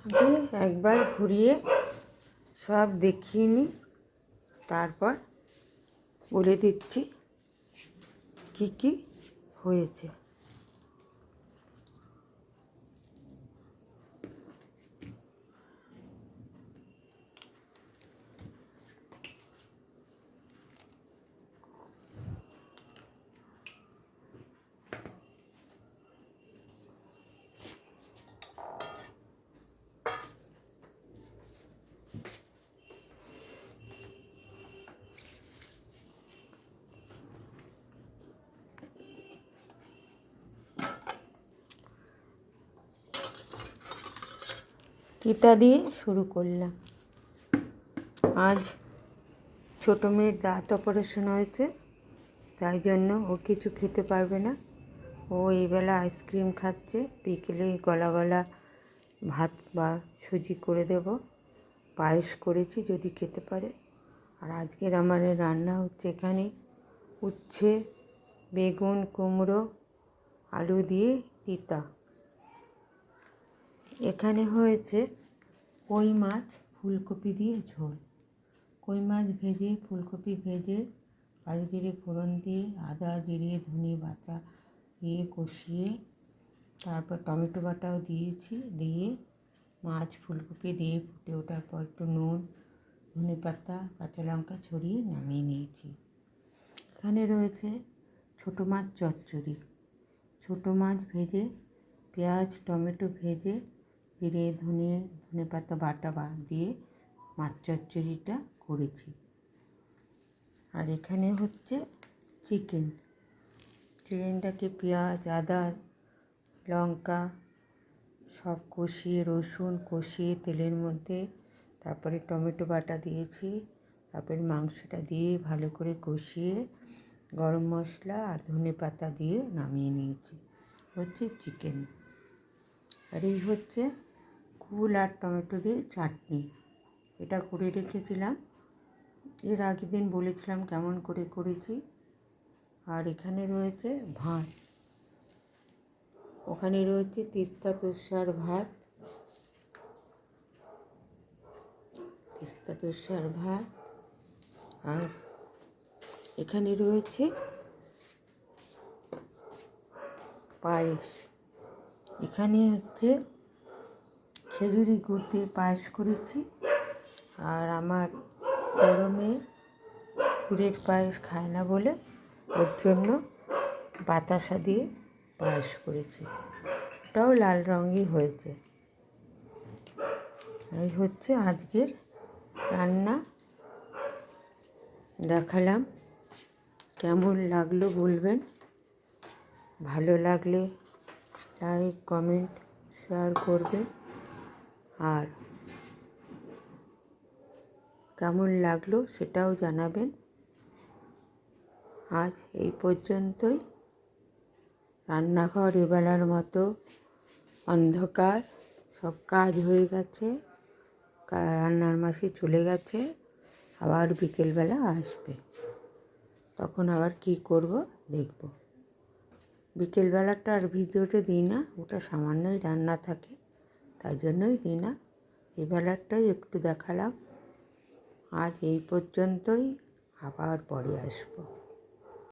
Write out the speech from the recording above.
আগে একবার ঘুরিয়ে সব দেখিয়ে নিই, তারপর বলে দিচ্ছি কী কী হয়েছে। কিতা দিয়ে শুরু করলাম। আজ ছোটো মেয়ের দাঁত অপারেশন হয়েছে, তাই জন্য ও কিছু খেতে পারবে না। ও এইবেলা আইসক্রিম খাচ্ছে, বিকেলে গলা গলা ভাত বা সুজি করে দেব, পায়েস করেছি যদি খেতে পারে। আর আজকের আমার রান্না হচ্ছে এখানে উচ্ছে, বেগুন, কুমড়ো, আলু দিয়ে তিতা। এখানে হয়েছে কই মাছ ফুলকপি দিয়ে ঝোল। কই মাছ ভেজে, ফুলকপি ভেজে, কালো জিরে ফোড়ন দিয়ে, আদা জিরে ধনে বাটা দিয়ে কষিয়ে, তারপর টমেটো বাটাও দিয়েছি, দিয়ে মাছ ফুলকপি দিয়ে ফুটে ওঠার পর একটু নুন, ধনে পাতা, কাঁচা লঙ্কা ছড়িয়ে নামিয়ে নিয়েছি। এখানে রয়েছে ছোটো মাছ চচ্চড়ি। ছোটো মাছ ভেজে, পেঁয়াজ টমেটো ভেজে, জিরে ধনে পাতা বাটা দিয়ে মাছ চচ্চড়িটা করেছি। আর এখানে হচ্ছে চিকেনটাকে পেঁয়াজ আদা লঙ্কা সব কষিয়ে, রসুন কষিয়ে তেলের মধ্যে, তারপরে টমেটো বাটা দিয়েছি, তারপরে মাংসটা দিয়ে ভালো করে কষিয়ে গরম মশলা আর ধনে পাতা দিয়ে নামিয়ে নিয়েছি। হচ্ছে চিকেন। আর এই হচ্ছে কুল আর টমেটো দিয়ে চাটনি। এটা করে রেখেছিলাম, এর আগের দিন বলেছিলাম কেমন করে করেছি। আর এখানে রয়েছে ভাত, ওখানে রয়েছে তিস্তা তোষার ভাত, আর এখানে রয়েছে পায়েস। এখানে হচ্ছে খেজুরি গুড় দিয়ে পায়েস করেছি। আর আমার গরমে গুড়ের পায়েস খায় না বলে ওর জন্য বাতাসা দিয়ে পায়েস করেছি, ওটাও লাল রঙই হয়েছে। এই হচ্ছে আজকের রান্না, দেখালাম। কেমন লাগলো বলবেন, ভালো লাগলে লাইক কমেন্ট শেয়ার করবেন। আর কেমন লাগলো সেটাও জানাবেন। আজ এই পর্যন্তই। রান্নাঘর এবেলার মতো অন্ধকার, সব কাজ হয়ে গেছে, রান্নার মাসি চলে গেছে, আবার বিকেলবেলা আসবে, তখন আবার কি করব দেখব। বিকেলবেলাটা আর ভিডিওটা দিই না, ওটা সামান্যই রান্না থাকে, তাই জন্যই দিই না। এবেলাটাই একটু দেখালাম। আজ এই পর্যন্তই, আবার পরে আসবো।